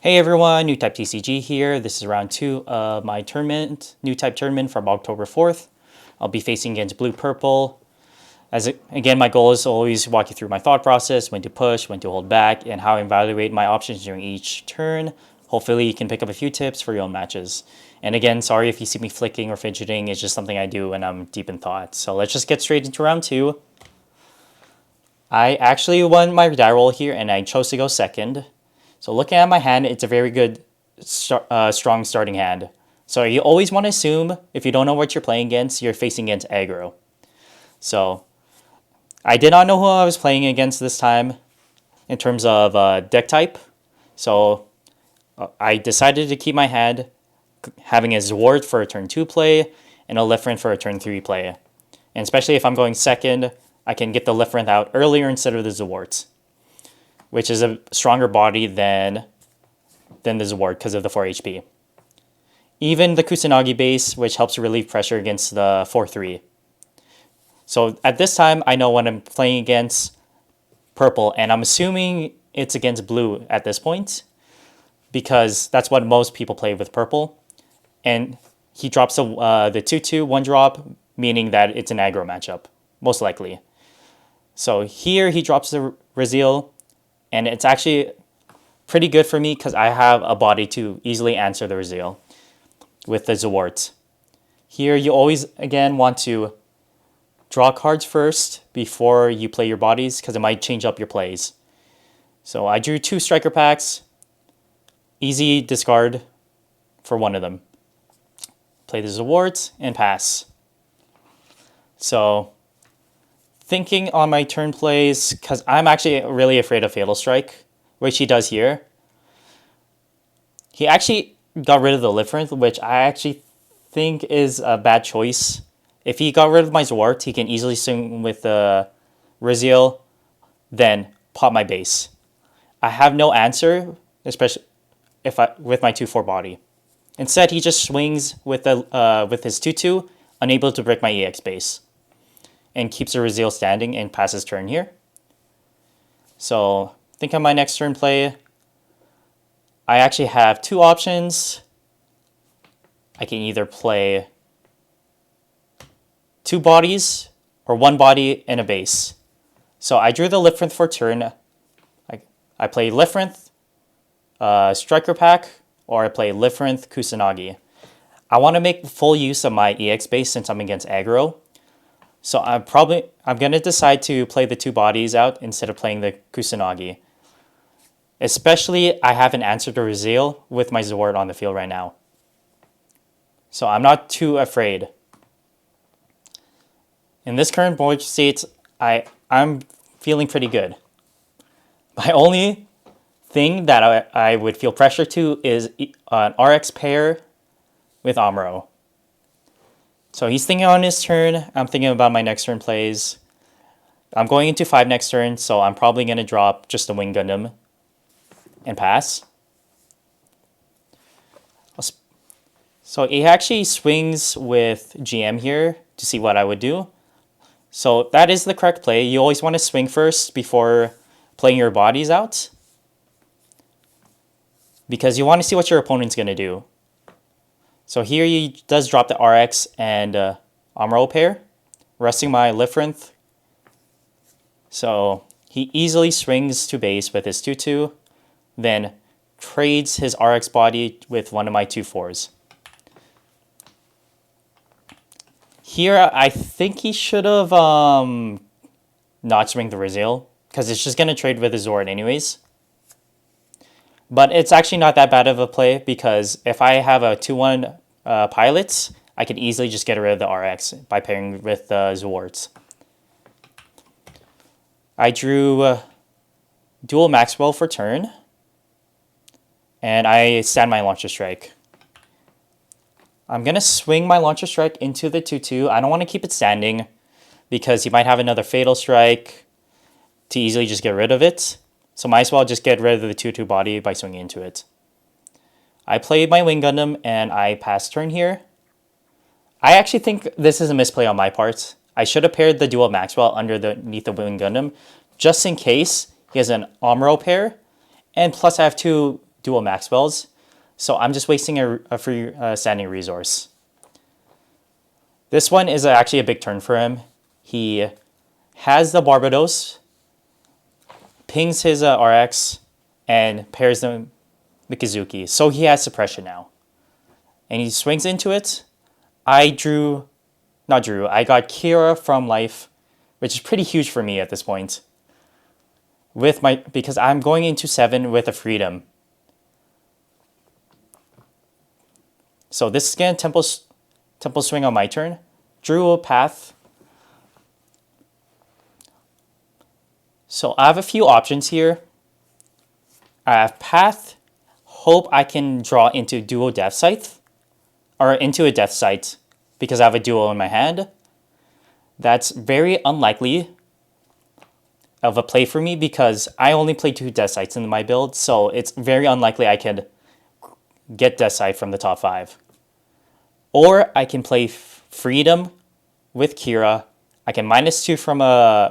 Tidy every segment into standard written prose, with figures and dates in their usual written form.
Hey everyone, Newtype TCG here. This is round 2 of my tournament, Newtype tournament from October 4th. I'll be facing against blue-purple. Again, my goal is to always walk you through my thought process, when to push, when to hold back, and how I evaluate my options during each turn. Hopefully you can pick up a few tips for your own matches. And again, sorry if you see me flicking or fidgeting, it's just something I do when I'm deep in thought. So let's just get straight into round 2. I actually won my die roll here and I chose to go second. So looking at my hand, it's a very good, strong starting hand. So you always want to assume, if you don't know what you're playing against, you're facing against aggro. So I did not know who I was playing against this time in terms of deck type. So I decided to keep my hand having a Zwart for a turn 2 play and a Lifrin for a turn 3 play. And especially if I'm going second, I can get the Lifrin out earlier instead of the Zwart, which is a stronger body than the Zwart because of the 4 HP. Even the Kusanagi base, which helps relieve pressure against the 4-3. So at this time, I know when I'm playing against purple, and I'm assuming it's against blue at this point, because that's what most people play with purple. And he drops the 2-2 1-drop, meaning that it's an aggro matchup, most likely. So here he drops the Raziel, and it's actually pretty good for me because I have a body to easily answer the Raziel with the Zwart. Here you always, again, want to draw cards first before you play your bodies because it might change up your plays. So I drew 2 striker packs. Easy discard for one of them. Play the Zwart and pass. So thinking on my turn plays, because I'm actually really afraid of Fatal Strike, which he does here. He actually got rid of the Lifrin, which I actually think is a bad choice. If he got rid of my Zwart, he can easily swing with the Raziel, then pop my base. I have no answer, especially with my 2-4 body. Instead, he just swings with his 2-2, unable to break my EX base, and keeps the Raziel standing and passes turn here. So think on my next turn play. I actually have 2 options. I can either play 2 bodies or 1 body and a base. So I drew the Lifrinth for turn. I play Lifrinth, Striker Pack, or I play Lifrinth, Kusanagi. I want to make full use of my EX base since I'm against aggro. So I'm going to decide to play the 2 bodies out instead of playing the Kusanagi. Especially, I haven't answered the Raziel with my Zwart on the field right now. So I'm not too afraid. In this current board state, I'm feeling pretty good. My only thing that I would feel pressure to is an RX pair with Amuro. So he's thinking on his turn. I'm thinking about my next turn plays. I'm going into 5 next turn, so I'm probably going to drop just the Wing Gundam and pass. So he actually swings with GM here to see what I would do. So that is the correct play. You always want to swing first before playing your bodies out, because you want to see what your opponent's going to do. So here he does drop the RX and Amuro pair, resting my Lifrinth. So he easily swings to base with his 2-2, then trades his RX body with one of my 2-4s. Here I think he should have not swing the Raziel, because it's just going to trade with his Zwart anyways. But it's actually not that bad of a play, because if I have a 2-1 pilots, I can easily just get rid of the RX by pairing with the Zwarts. I drew dual Maxwell for turn, and I stand my Launcher Strike. I'm going to swing my Launcher Strike into the 2-2. I don't want to keep it standing, because he might have another Fatal Strike to easily just get rid of it. So might as well just get rid of the 2-2 body by swinging into it. I played my Wing Gundam and I passed turn here. I actually think this is a misplay on my part. I should have paired the dual Maxwell underneath the Wing Gundam just in case he has an Amuro pair. And plus I have 2 dual max spells. So I'm just wasting a free standing resource. This one is actually a big turn for him. He has the Barbatos, pings his RX, and pairs them with Kazuki. So he has suppression now. And he swings into it. I got Kira from life, which is pretty huge for me at this point. Because I'm going into 7 with a freedom. So this is gonna temple swing on my turn. Drew a path. So I have a few options here. I have path. Hope I can draw into dual death scythe. Or into a death scythe. Because I have a dual in my hand. That's very unlikely of a play for me because I only play 2 death scythes in my build. So it's very unlikely I could get death scythe from the top 5. Or I can play freedom with Kira. I can -2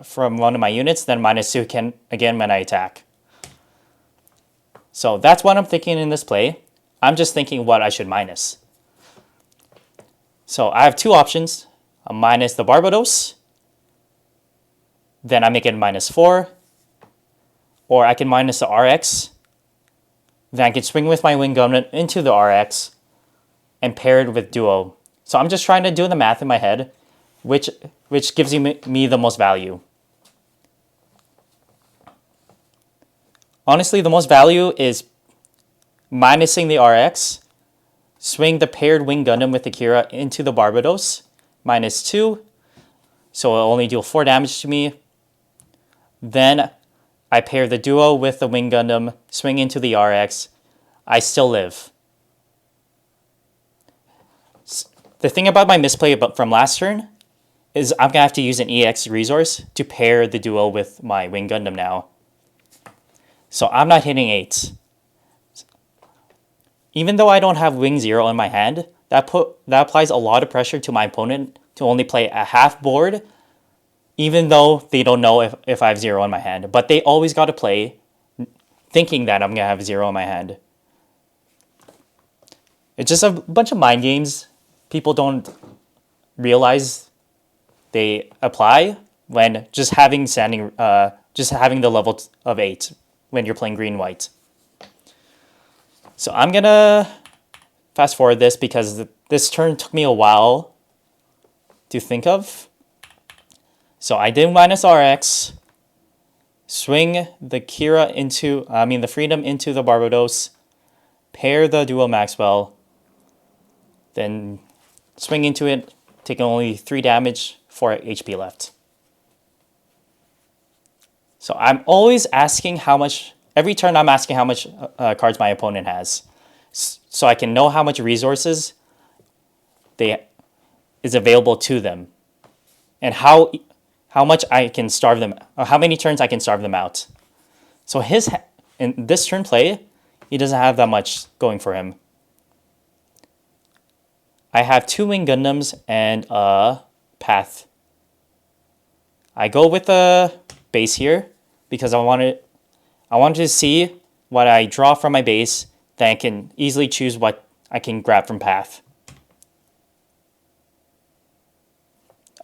from one of my units, then -2 again when I attack. So that's what I'm thinking in this play. I'm just thinking what I should minus. So I have 2 options. I minus the Barbatos. Then I make it -4. Or I can minus the RX. Then I can swing with my Wing Gundam into the RX and pair it with duo. So I'm just trying to do the math in my head, which gives me the most value. Honestly, the most value is minusing the RX, swing the paired Wing Gundam with Akira into the Barbatos, -2, so it'll only deal 4 damage to me. Then I pair the duo with the Wing Gundam, swing into the RX, I still live. The thing about my misplay from last turn is I'm going to have to use an EX resource to pair the duo with my Wing Gundam now. So I'm not hitting 8. Even though I don't have Wing 0 in my hand, that applies a lot of pressure to my opponent to only play a half board, even though they don't know if I have 0 in my hand. But they always got to play thinking that I'm going to have 0 in my hand. It's just a bunch of mind games people don't realize they apply when just having the level of 8 when you're playing green-white. So I'm gonna fast forward this because this turn took me a while to think of. So I did minus RX, swing the the freedom into the Barbatos, pair the dual Maxwell, then swing into it, taking only 3 damage, 4 HP left. So I'm always asking every turn I'm asking how much cards my opponent has. So I can know how much resources is available to them. And how much I can starve them, or how many turns I can starve them out. So in this turn play, he doesn't have that much going for him. I have 2 Wing Gundams and a Path. I go with the base here because I wanted to see what I draw from my base, then I can easily choose what I can grab from Path.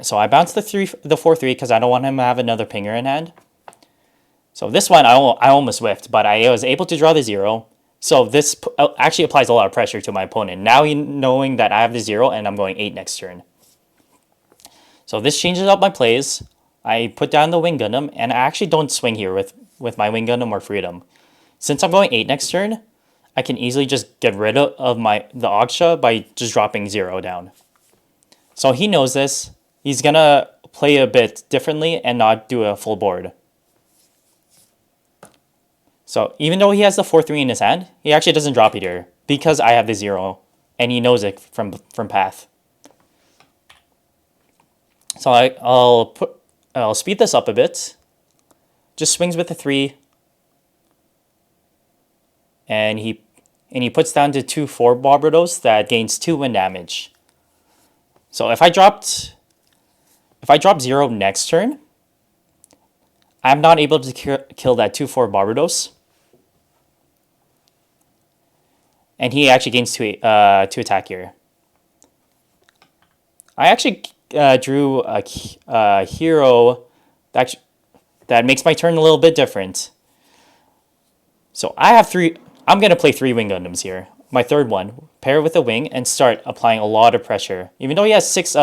So I bounce the 4-3 because I don't want him to have another pinger in hand. So this one I almost whiffed, but I was able to draw the 0. So this actually applies a lot of pressure to my opponent. Now knowing that I have the 0 and I'm going 8 next turn. So this changes up my plays. I put down the Wing Gundam, and I actually don't swing here with my Wing Gundam or Freedom. Since I'm going 8 next turn, I can easily just get rid of the Aksha by just dropping 0 down. So he knows this. He's going to play a bit differently and not do a full board. So even though he has the 4-3 in his hand, he actually doesn't drop it here because I have the 0, and he knows it from Path. So I'll speed this up a bit. Just swings with the 3, and he puts down to 2-4 Barbatos that gains 2 wind damage. So if I drop 0 next turn, I'm not able to kill that 2-4 Barbatos. and he actually gains two attack here. I actually drew a hero that makes my turn a little bit different. So I have three. I'm gonna play 3 Wing Gundams here. My third one, pair it with a wing and start applying a lot of pressure. Even though he has 6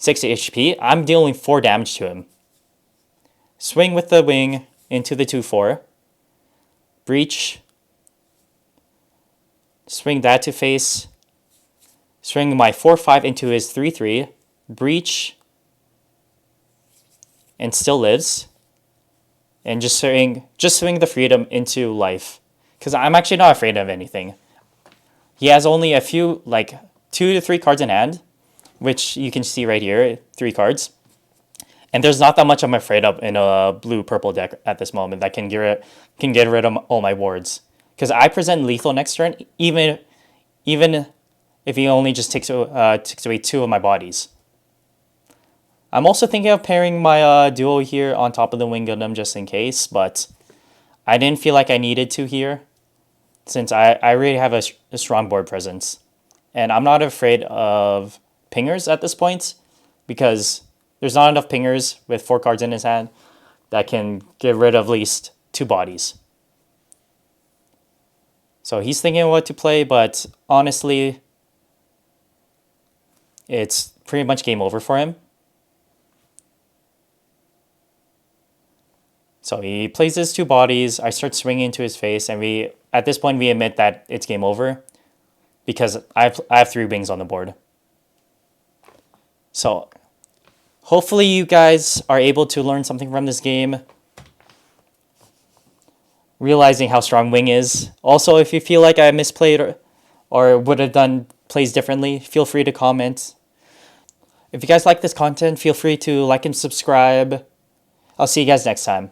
HP, I'm dealing 4 damage to him. Swing with the wing into the 2-4. Breach. Swing that to face. Swing my 4-5 into his 3-3. Breach. And still lives. And just swing the freedom into life. Because I'm actually not afraid of anything. He has only a few, like 2 to 3 cards in hand, which you can see right here, 3 cards. And there's not that much I'm afraid of in a blue-purple deck at this moment that can get rid of all my wards. Because I present lethal next turn, even if he only just takes away 2 of my bodies. I'm also thinking of pairing my duo here on top of the Wing Gundam just in case, but I didn't feel like I needed to here, since I already have a strong board presence. And I'm not afraid of pingers at this point, because there's not enough pingers with 4 cards in his hand that can get rid of at least 2 bodies. So he's thinking what to play, but honestly, it's pretty much game over for him. So he plays his 2 bodies. I start swinging into his face, and at this point we admit that it's game over because I have 3 wings on the board. So hopefully you guys are able to learn something from this game, realizing how strong Wing is. Also, if you feel like I misplayed or would have done plays differently, feel free to comment. If you guys like this content, feel free to like and subscribe. I'll see you guys next time.